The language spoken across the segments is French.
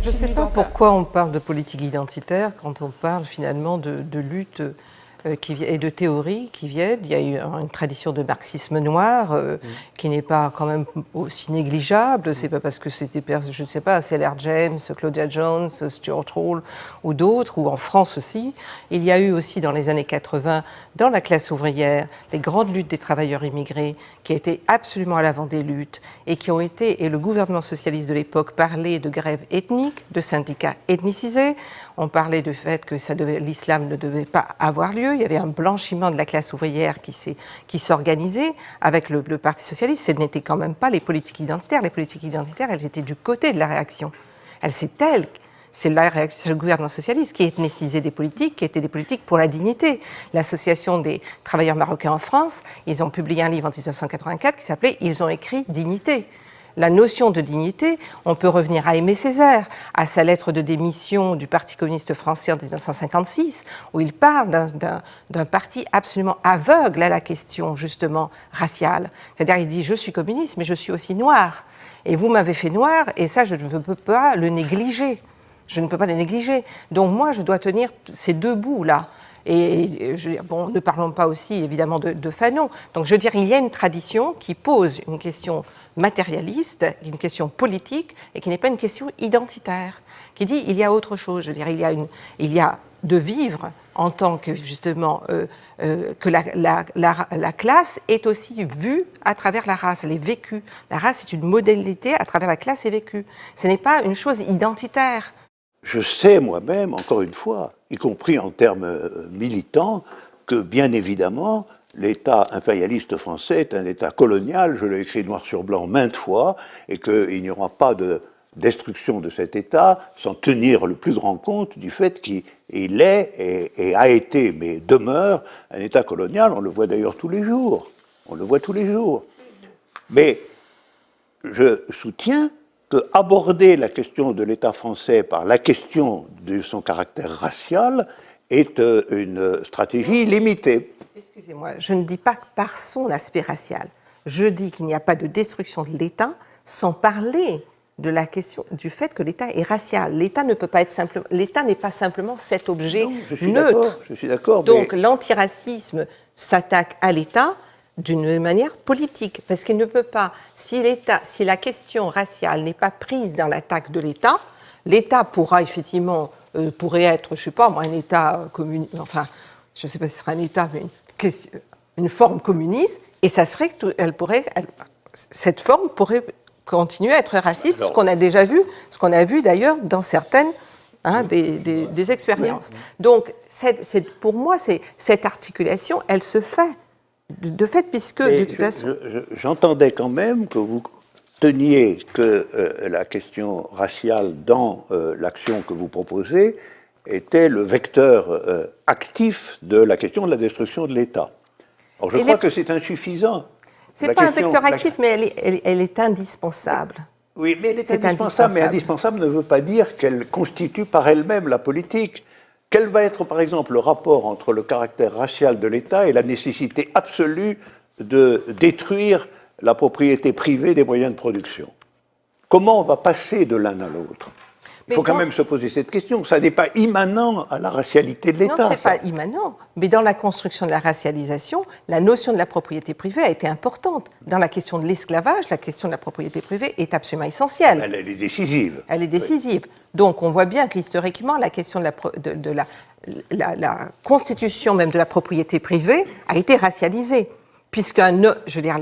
Je ne sais pas pourquoi on parle de politique identitaire quand on parle finalement de lutte et de théories qui viennent. Il y a eu une tradition de marxisme noir qui n'est pas quand même aussi négligeable. C'est pas parce que c'était, je ne sais pas, C.L.R. James, Claudia Jones, Stuart Hall ou d'autres, ou en France aussi. Il y a eu aussi dans les années 80, dans la classe ouvrière, les grandes luttes des travailleurs immigrés qui étaient absolument à l'avant des luttes et qui ont été, et le gouvernement socialiste de l'époque parlait de grève ethnique, de syndicats ethnicisés. On parlait du fait que l'islam ne devait pas avoir lieu. Il y avait un blanchiment de la classe ouvrière qui s'organisait avec le Parti socialiste. Ce n'était quand même pas les politiques identitaires. Les politiques identitaires, elles étaient du côté de la réaction. C'est la réaction, le gouvernement socialiste qui ethnicisait des politiques, qui étaient des politiques pour la dignité. L'Association des travailleurs marocains en France, ils ont publié un livre en 1984 qui s'appelait « Ils ont écrit dignité ». La notion de dignité, on peut revenir à Aimé Césaire, à sa lettre de démission du Parti communiste français en 1956, où il parle d'un parti absolument aveugle à la question, justement, raciale. C'est-à-dire, il dit « je suis communiste, mais je suis aussi noir. Et vous m'avez fait noir, et ça, je ne peux pas le négliger. Je ne peux pas le négliger. Donc moi, je dois tenir ces deux bouts-là. » Et bon, ne parlons pas aussi évidemment de Fanon. Donc je veux dire, il y a une tradition qui pose une question matérialiste, une question politique, et qui n'est pas une question identitaire, qui dit il y a autre chose. Je veux dire, il y a de vivre en tant que justement que la classe est aussi vue à travers la race, elle est vécue. La race est une modalité à travers la classe est vécue. Ce n'est pas une chose identitaire. Je sais moi-même, encore une fois, y compris en termes militants, que bien évidemment, l'État impérialiste français est un État colonial, je l'ai écrit noir sur blanc maintes fois, et qu'il n'y aura pas de destruction de cet État sans tenir le plus grand compte du fait qu'il est et a été, mais demeure, un État colonial. On le voit d'ailleurs tous les jours. On le voit tous les jours. Mais je soutiens qu'aborder la question de l'État français par la question de son caractère racial est une stratégie limitée. Excusez-moi, je ne dis pas que par son aspect racial. Je dis qu'il n'y a pas de destruction de l'État sans parler de la question du fait que l'État est racial. L'État ne peut pas être simplement, l'État n'est pas simplement cet objet neutre. Je suis d'accord. Donc l'antiracisme s'attaque à l'État d'une manière politique, parce qu'il ne peut pas, si la question raciale n'est pas prise dans l'attaque de l'État, l'État pourra effectivement, pourrait être, je ne sais pas, un État communiste, enfin, je ne sais pas si ce sera un État, mais une forme communiste, et ça serait que cette forme pourrait continuer à être raciste, alors, ce qu'on a déjà vu, ce qu'on a vu d'ailleurs dans certaines des expériences. Donc, pour moi, cette articulation, elle se fait. De fait, puisque de toute façon... J'entendais quand même que vous teniez que la question raciale dans l'action que vous proposez était le vecteur actif de la question de la destruction de l'État. Alors je crois que c'est insuffisant. Ce n'est pas un vecteur actif, mais elle est indispensable. Oui, mais elle est indispensable, mais indispensable ne veut pas dire qu'elle constitue par elle-même la politique. Quel va être, par exemple, le rapport entre le caractère racial de l'État et la nécessité absolue de détruire la propriété privée des moyens de production? Comment on va passer de l'un à l'autre? Il faut quand même se poser cette question. Ça n'est pas immanent à la racialité de l'État. Non, ce n'est pas immanent. Mais dans la construction de la racialisation, la notion de la propriété privée a été importante. Dans la question de l'esclavage, la question de la propriété privée est absolument essentielle. Elle est décisive. Elle est décisive. Oui. Donc, on voit bien qu'historiquement, la question de la constitution même de la propriété privée a été racialisée. Puisque, je veux dire,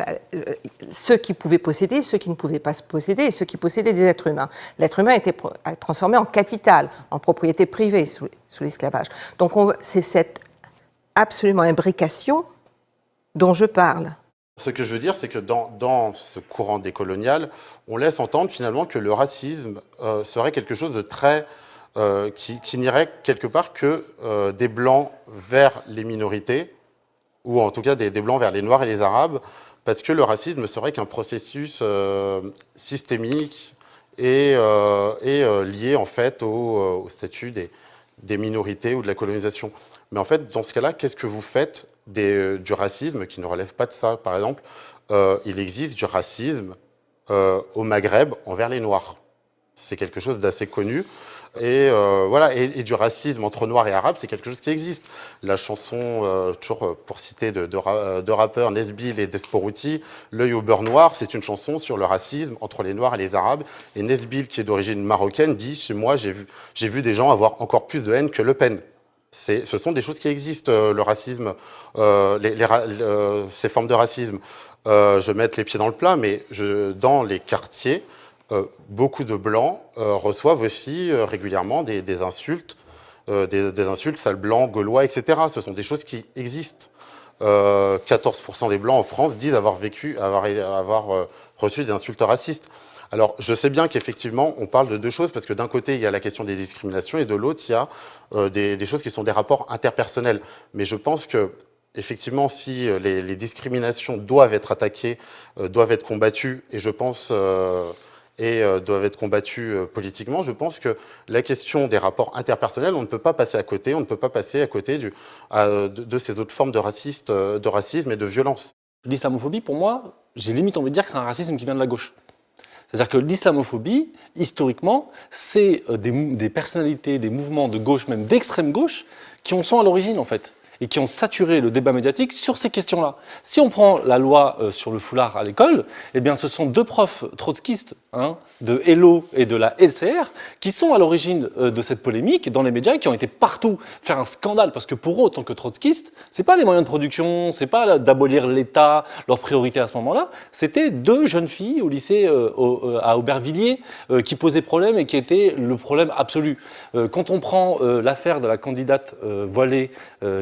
ceux qui pouvaient posséder, ceux qui ne pouvaient pas se posséder, et ceux qui possédaient des êtres humains. L'être humain était transformé en capital, en propriété privée sous l'esclavage. Donc c'est cette absolument imbrication dont je parle. Ce que je veux dire, c'est que dans ce courant décolonial, on laisse entendre finalement que le racisme serait quelque chose de très... qui n'irait quelque part que des Blancs vers les minorités, ou en tout cas des Blancs vers les Noirs et les Arabes, parce que le racisme serait qu'un processus systémique et lié en fait au statut des minorités ou de la colonisation. Mais en fait, dans ce cas-là, qu'est-ce que vous faites du racisme qui ne relève pas de ça? Par exemple, il existe du racisme au Maghreb envers les Noirs. c'est quelque chose d'assez connu. Et voilà, et du racisme entre noirs et arabes, c'est quelque chose qui existe. La chanson, toujours pour citer deux rappeurs, Nesbill et Desporuti, L'œil au beurre noir, c'est une chanson sur le racisme entre les noirs et les arabes. Et Nesbill, qui est d'origine marocaine, dit « Chez moi, j'ai vu des gens avoir encore plus de haine que Le Pen ». Ce sont des choses qui existent, le racisme, ces formes de racisme. Je vais mettre les pieds dans le plat, mais dans les quartiers, beaucoup de Blancs reçoivent aussi régulièrement des insultes, des insultes sale blanc, gaulois, etc. Ce sont des choses qui existent. 14% des Blancs en France disent avoir reçu des insultes racistes. Alors, je sais bien qu'effectivement, on parle de deux choses, parce que d'un côté, il y a la question des discriminations, et de l'autre, il y a des choses qui sont des rapports interpersonnels. Mais je pense que, effectivement, si les discriminations doivent être attaquées, doivent être combattues, et je pense... doivent être combattues politiquement, je pense que la question des rapports interpersonnels, on ne peut pas passer à côté, de ces autres formes de racisme et de violence. L'islamophobie, pour moi, j'ai limite envie de dire que c'est un racisme qui vient de la gauche. C'est-à-dire que l'islamophobie, historiquement, c'est des personnalités, des mouvements de gauche, même d'extrême gauche, qui en sont à l'origine, en fait, et qui ont saturé le débat médiatique sur ces questions-là. Si on prend la loi sur le foulard à l'école, eh bien, ce sont deux profs trotskistes, de Hello et de la LCR, qui sont à l'origine de cette polémique dans les médias, qui ont été partout faire un scandale, parce que pour eux, en tant que trotskistes, c'est pas les moyens de production, c'est pas d'abolir l'État, leur priorité à ce moment-là, c'était deux jeunes filles au lycée à Aubervilliers qui posaient problème et qui étaient le problème absolu. Quand on prend l'affaire de la candidate voilée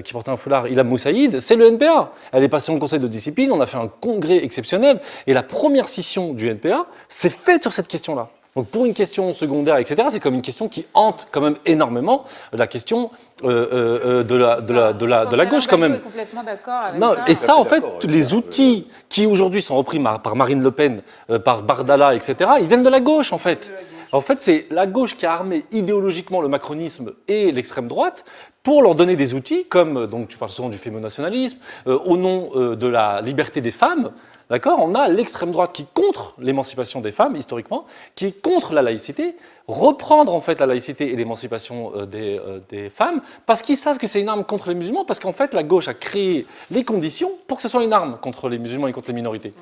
qui portait un foulard, Ilham Moussaïd, c'est le NPA. Elle est passée en conseil de discipline, on a fait un congrès exceptionnel, et la première scission du NPA s'est faite sur cette question-là. Donc pour une question secondaire, etc., c'est comme une question qui hante quand même énormément la question de la gauche quand même. Je suis complètement d'accord avec non, ça. Et ça, en fait, les outils qui aujourd'hui sont repris par Marine Le Pen, par Bardella, etc., ils viennent de la gauche, en fait. En fait, c'est la gauche qui a armé idéologiquement le macronisme et l'extrême droite pour leur donner des outils, comme, donc tu parles souvent du fémonationalisme, au nom de la liberté des femmes. D'accord ? On a l'extrême droite qui est contre l'émancipation des femmes, historiquement, qui est contre la laïcité, reprendre en fait la laïcité et l'émancipation des femmes, parce qu'ils savent que c'est une arme contre les musulmans, parce qu'en fait la gauche a créé les conditions pour que ce soit une arme contre les musulmans et contre les minorités.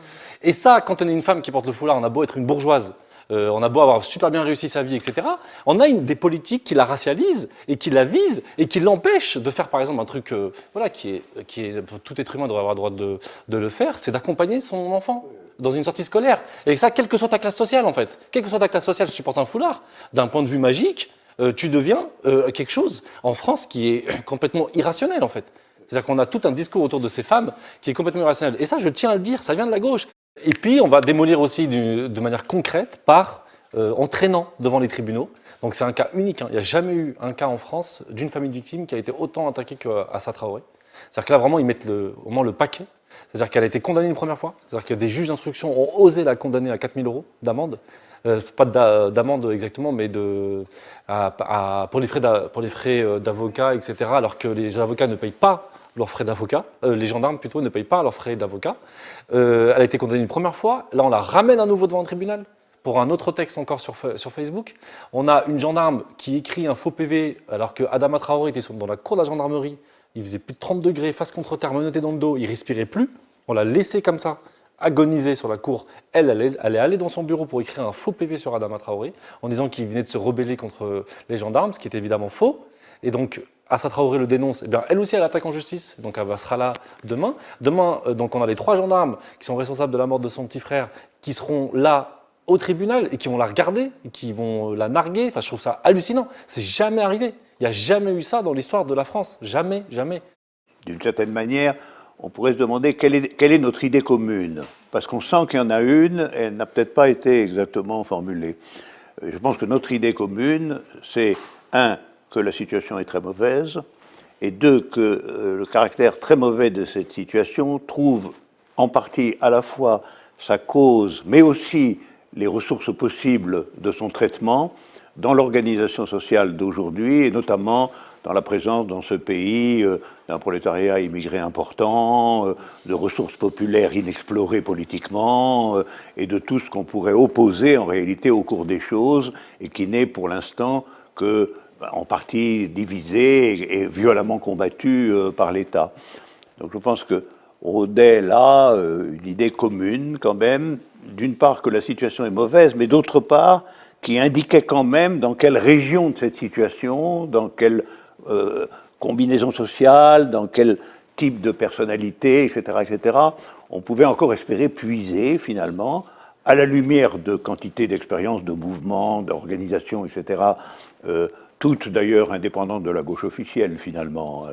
Et ça, quand on est une femme qui porte le foulard, on a beau être une bourgeoise, on a beau avoir super bien réussi sa vie, etc. On a des politiques qui la racialisent et qui la visent et qui l'empêchent de faire, par exemple, un truc voilà, qui est pour tout être humain devrait avoir le droit de le faire, c'est d'accompagner son enfant dans une sortie scolaire. Et ça, quelle que soit ta classe sociale, en fait. Quelle que soit ta classe sociale, si tu portes un foulard, d'un point de vue magique, tu deviens quelque chose, en France, qui est complètement irrationnel, en fait. C'est-à-dire qu'on a tout un discours autour de ces femmes qui est complètement irrationnel. Et ça, je tiens à le dire, ça vient de la gauche. Et puis, on va démolir aussi de manière concrète par entraînant devant les tribunaux. Donc, c'est un cas unique. Il n'y a jamais eu un cas en France d'une famille de victimes qui a été autant attaquée qu'Assa Traoré. C'est-à-dire que là, vraiment, ils mettent au moins le paquet. C'est-à-dire qu'elle a été condamnée une première fois. C'est-à-dire que des juges d'instruction ont osé la condamner à 4 000 € d'amende. Pas d'amende exactement, mais pour les frais d'avocat, etc. Alors que les avocats ne payent pas leurs frais d'avocat, les gendarmes plutôt ne payent pas leurs frais d'avocat. Elle a été condamnée une première fois, là on la ramène à nouveau devant un tribunal pour un autre texte encore sur Facebook. On a une gendarme qui écrit un faux PV alors que Adama Traoré était dans la cour de la gendarmerie, il faisait plus de 30 degrés, face contre terre, menotté dans le dos, il respirait plus, on l'a laissé comme ça, agoniser sur la cour. Elle est allée dans son bureau pour écrire un faux PV sur Adama Traoré en disant qu'il venait de se rebeller contre les gendarmes, ce qui est évidemment faux. Et donc, Assa Traoré le dénonce, eh bien, elle aussi elle attaque en justice, donc elle sera là demain. Demain, donc on a les 3 gendarmes qui sont responsables de la mort de son petit frère, qui seront là au tribunal et qui vont la regarder, et qui vont la narguer. Enfin, je trouve ça hallucinant. C'est jamais arrivé. Il n'y a jamais eu ça dans l'histoire de la France. Jamais, jamais. D'une certaine manière, on pourrait se demander quelle est notre idée commune. Parce qu'on sent qu'il y en a une, elle n'a peut-être pas été exactement formulée. Je pense que notre idée commune, c'est 1, que la situation est très mauvaise, et 2, que le caractère très mauvais de cette situation trouve en partie à la fois sa cause, mais aussi les ressources possibles de son traitement dans l'organisation sociale d'aujourd'hui, et notamment dans la présence dans ce pays d'un prolétariat immigré important, de ressources populaires inexplorées politiquement, et de tout ce qu'on pourrait opposer en réalité au cours des choses, et qui n'est pour l'instant que en partie divisé et violemment combattu par l'État. Donc je pense que Rodel a une idée commune quand même, d'une part que la situation est mauvaise, mais d'autre part qui indiquait quand même dans quelle région de cette situation, dans quelle combinaison sociale, dans quel type de personnalité, etc., on pouvait encore espérer puiser finalement, à la lumière de quantité d'expériences, de mouvements, d'organisations, etc., toutes d'ailleurs indépendantes de la gauche officielle finalement.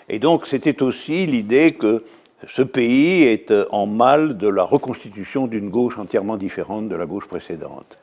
Et donc c'était aussi l'idée que ce pays est en mal de la reconstitution d'une gauche entièrement différente de la gauche précédente.